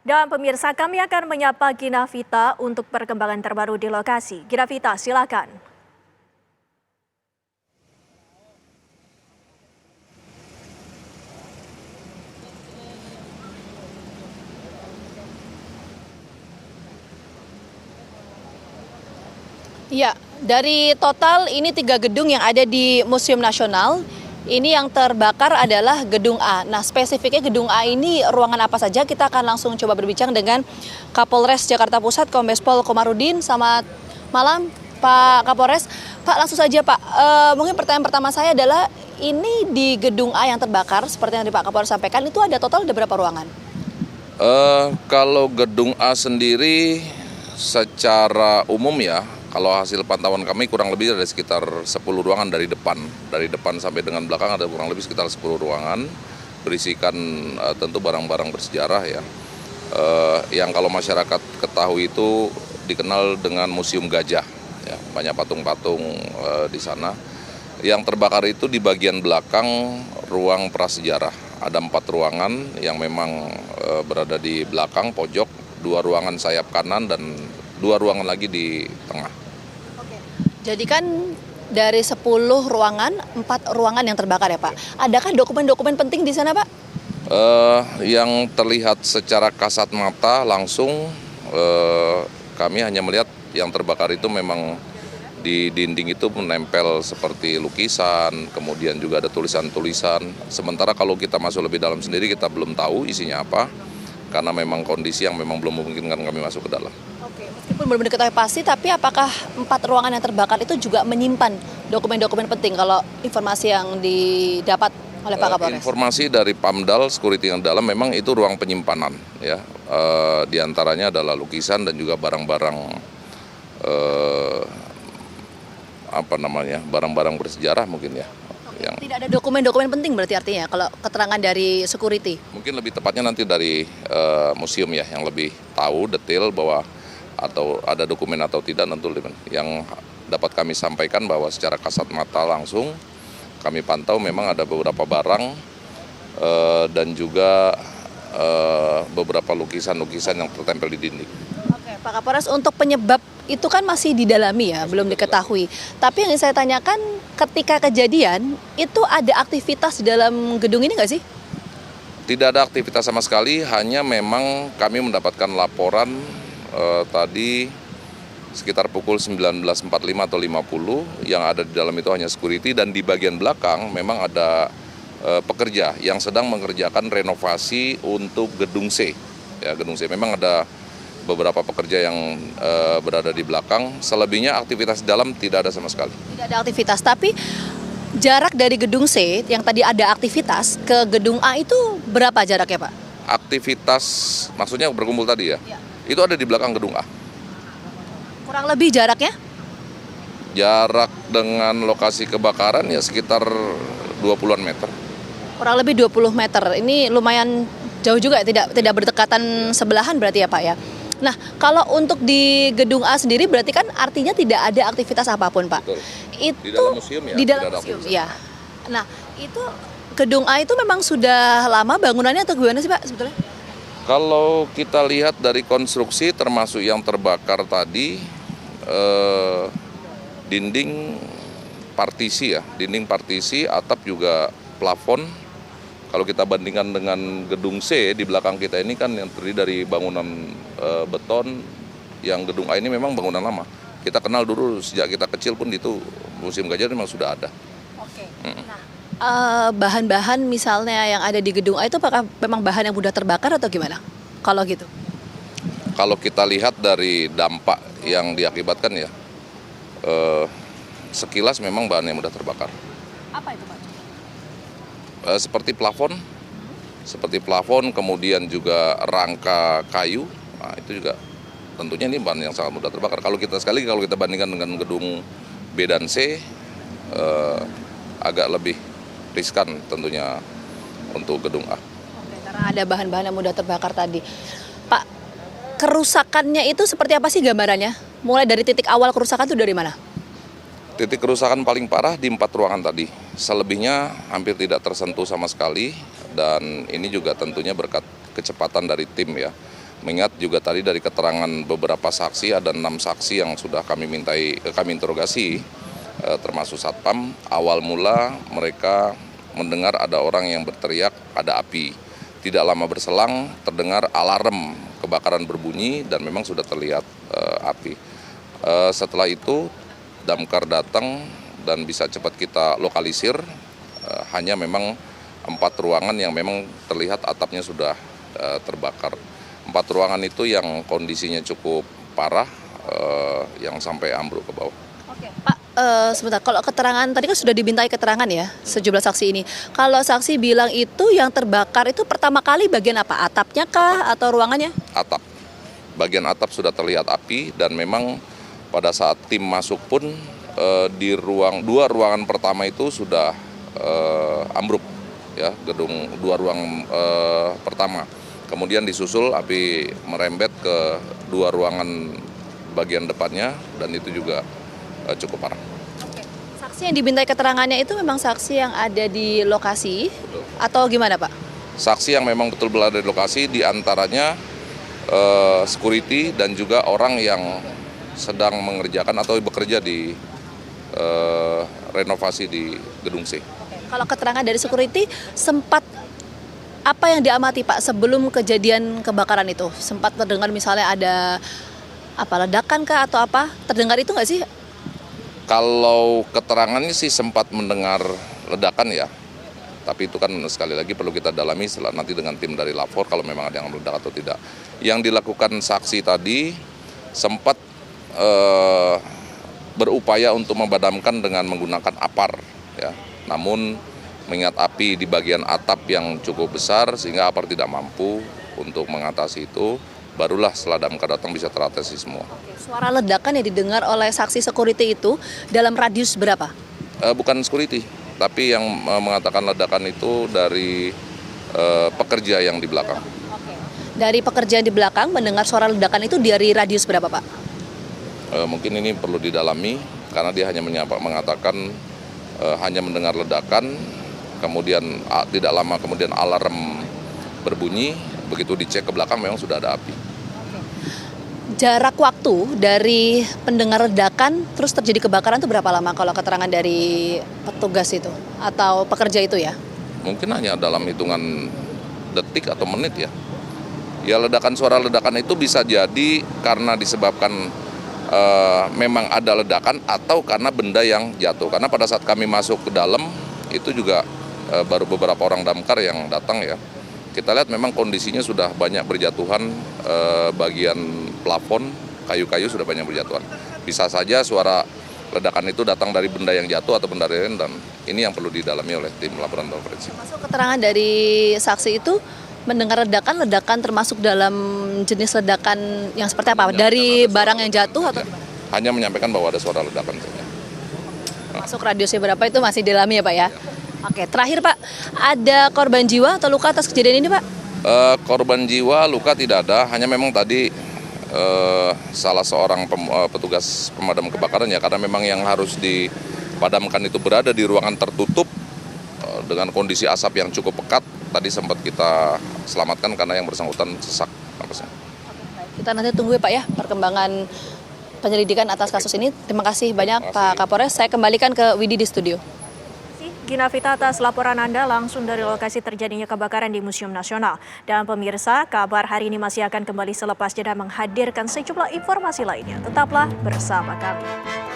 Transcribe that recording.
Dan pemirsa, kami akan menyapa Gina Vita untuk perkembangan terbaru di lokasi. Gina Vita, silakan. Ya, dari total ini 3 gedung yang ada di Museum Nasional, ini yang terbakar adalah gedung A. Nah, spesifiknya gedung A ini ruangan apa saja? Kita akan langsung coba berbincang dengan Kapolres Jakarta Pusat, Kombes Pol Komarudin. Selamat malam, Pak Kapolres. Pak, langsung saja Pak, mungkin pertanyaan pertama saya adalah, ini di gedung A yang terbakar, seperti yang tadi Pak Kapolres sampaikan, itu ada total ada berapa ruangan? Kalau gedung A sendiri secara umum ya, kalau hasil pantauan kami kurang lebih ada sekitar 10 ruangan dari depan. Dari depan sampai dengan belakang ada kurang lebih sekitar 10 ruangan, berisikan tentu barang-barang bersejarah ya. Yang kalau masyarakat ketahui itu dikenal dengan Museum Gajah, ya, banyak patung-patung di sana. Yang terbakar itu di bagian belakang ruang prasejarah. Ada 4 ruangan yang memang berada di belakang pojok, 2 ruangan sayap kanan dan 2 ruangan lagi di tengah. Jadi kan dari 10 ruangan, 4 ruangan yang terbakar ya Pak. Adakah dokumen-dokumen penting di sana Pak? Yang terlihat secara kasat mata langsung kami hanya melihat yang terbakar itu memang di dinding itu menempel seperti lukisan, kemudian juga ada tulisan-tulisan. Sementara kalau kita masuk lebih dalam sendiri kita belum tahu isinya apa, karena memang kondisi yang memang belum memungkinkan kami masuk ke dalam. Oke, meskipun belum diketahui pasti, tapi apakah 4 ruangan yang terbakar itu juga menyimpan dokumen-dokumen penting kalau informasi yang didapat oleh Pak Kapolres? Informasi dari Pamdal, security yang dalam memang itu ruang penyimpanan, ya. Di antaranya adalah lukisan dan juga barang-barang barang-barang bersejarah mungkin ya. Yang tidak ada dokumen-dokumen penting berarti artinya kalau keterangan dari security? Mungkin lebih tepatnya nanti dari museum ya yang lebih tahu detail bahwa atau ada dokumen atau tidak tentu. Yang dapat kami sampaikan bahwa secara kasat mata langsung kami pantau memang ada beberapa barang dan juga beberapa lukisan-lukisan yang tertempel di dinding. Oke, Pak Kapolres, untuk penyebab itu kan masih didalami ya, belum diketahui. Tapi yang saya tanyakan, ketika kejadian itu ada aktivitas di dalam gedung ini nggak sih? Tidak ada aktivitas sama sekali, hanya memang kami mendapatkan laporan tadi sekitar pukul 19.45 atau 50, yang ada di dalam itu hanya security, dan di bagian belakang memang ada pekerja yang sedang mengerjakan renovasi untuk gedung C. Ya, gedung C memang ada beberapa pekerja yang berada di belakang, selebihnya aktivitas di dalam tidak ada sama sekali. Tidak ada aktivitas, tapi jarak dari gedung C yang tadi ada aktivitas ke gedung A itu berapa jaraknya Pak? Aktivitas maksudnya berkumpul tadi ya? Ya. Itu ada di belakang gedung A. Kurang lebih jaraknya? Jarak dengan lokasi kebakaran ya sekitar 20-an meter. Kurang lebih 20 meter, ini lumayan jauh juga, tidak berdekatan sebelahan berarti ya Pak ya? Nah, kalau untuk di gedung A sendiri berarti kan artinya tidak ada aktivitas apapun Pak? Betul. Itu di dalam museum ya? Di dalam museum, ya. Nah, itu gedung A itu memang sudah lama bangunannya atau gimana sih Pak sebetulnya? Kalau kita lihat dari konstruksi termasuk yang terbakar tadi, dinding partisi ya, dinding partisi, atap juga plafon. Kalau kita bandingkan dengan gedung C di belakang kita ini kan yang terdiri dari bangunan beton, yang gedung A ini memang bangunan lama. Kita kenal dulu sejak kita kecil pun itu Museum Gajah memang sudah ada. Oke. Nah, bahan-bahan misalnya yang ada di gedung A itu apakah memang bahan yang mudah terbakar atau gimana? Kalau gitu? Kalau kita lihat dari dampak yang diakibatkan ya, sekilas memang bahan yang mudah terbakar. Apa itu Pak? Seperti plafon, kemudian juga rangka kayu, nah, itu juga tentunya ini bahan yang sangat mudah terbakar. Kalau kita bandingkan dengan gedung B dan C, agak lebih riskan tentunya untuk gedung A. Oke, karena ada bahan-bahan yang mudah terbakar tadi. Pak, kerusakannya itu seperti apa sih gambarannya? Mulai dari titik awal kerusakan itu dari mana? Titik kerusakan paling parah di 4 ruangan tadi. Selebihnya hampir tidak tersentuh sama sekali, dan ini juga tentunya berkat kecepatan dari tim ya. Mengingat juga tadi dari keterangan beberapa saksi, ada 6 saksi yang sudah kami interogasi, termasuk Satpam. Awal mula mereka mendengar ada orang yang berteriak ada api. Tidak lama berselang terdengar alarm kebakaran berbunyi dan memang sudah terlihat api. Setelah itu damkar datang dan bisa cepat kita lokalisir. Hanya memang 4 ruangan yang memang terlihat atapnya sudah terbakar. 4 ruangan itu yang kondisinya cukup parah, yang sampai ambruk ke bawah. Oke, Pak, sebentar. Kalau keterangan tadi kan sudah dimintai keterangan ya sejumlah saksi ini. Kalau saksi bilang itu yang terbakar itu pertama kali bagian apa? Atapnya kah atau ruangannya? Atap. Bagian atap sudah terlihat api dan memang pada saat tim masuk pun di 2 ruangan pertama itu sudah ambruk ya, gedung 2 ruang pertama. Kemudian disusul api merembet ke 2 ruangan bagian depannya dan itu juga cukup parah. Oke. Saksi yang dimintai keterangannya itu memang saksi yang ada di lokasi. Betul. Atau gimana, Pak? Saksi yang memang betul berada di lokasi diantaranya security dan juga orang yang sedang mengerjakan atau bekerja di renovasi di Gedung C. Kalau keterangan dari security sempat apa yang diamati Pak sebelum kejadian kebakaran itu? Sempat terdengar misalnya ada ledakan kah atau apa? Terdengar itu nggak sih? Kalau keterangannya sih sempat mendengar ledakan ya, tapi itu kan sekali lagi perlu kita dalami setelah nanti dengan tim dari lapor kalau memang ada yang meledak atau tidak. Yang dilakukan saksi tadi sempat berupaya untuk memadamkan dengan menggunakan apar ya. Namun mengingat api di bagian atap yang cukup besar sehingga apar tidak mampu untuk mengatasi itu, barulah setelah damkar datang bisa teratasi semua. Suara ledakan yang didengar oleh saksi security itu dalam radius berapa? Bukan security, tapi yang mengatakan ledakan itu dari pekerja yang di belakang. Dari pekerjaan di belakang mendengar suara ledakan itu dari radius berapa Pak? Mungkin ini perlu didalami karena dia hanya mengatakan hanya mendengar ledakan, kemudian tidak lama kemudian alarm berbunyi, begitu dicek ke belakang memang sudah ada api. Jarak waktu dari pendengar ledakan terus terjadi kebakaran itu berapa lama kalau keterangan dari petugas itu atau pekerja itu ya? Mungkin hanya dalam hitungan detik atau menit ya. Ya suara ledakan itu bisa jadi karena disebabkan memang ada ledakan atau karena benda yang jatuh. Karena pada saat kami masuk ke dalam itu juga baru beberapa orang damkar yang datang ya. Kita lihat memang kondisinya sudah banyak berjatuhan, bagian plafon, kayu-kayu sudah banyak berjatuhan. Bisa saja suara ledakan itu datang dari benda yang jatuh atau benda lain dan ini yang perlu didalami oleh tim laporan forensik. Masuk keterangan dari saksi itu mendengar ledakan termasuk dalam jenis ledakan yang seperti apa? Dari barang yang jatuh atau gimana? Hanya menyampaikan bahwa ada suara ledakan saja. Masuk radiusnya berapa itu masih dilami ya Pak ya? Oke, terakhir Pak, ada korban jiwa atau luka atas kejadian ini Pak? Korban jiwa, luka tidak ada, hanya memang tadi salah seorang petugas pemadam kebakaran ya, karena memang yang harus dipadamkan itu berada di ruangan tertutup dengan kondisi asap yang cukup pekat. Tadi sempat kita selamatkan karena yang bersangkutan sesak napasnya. Kita nanti tunggu ya Pak ya perkembangan penyelidikan atas kasus ini. Terima kasih banyak Pak Kapolres. Saya kembalikan ke Widi di studio. Ginavita atas laporan Anda langsung dari lokasi terjadinya kebakaran di Museum Nasional. Dan pemirsa, kabar hari ini masih akan kembali selepas jeda menghadirkan sejumlah informasi lainnya. Tetaplah bersama kami.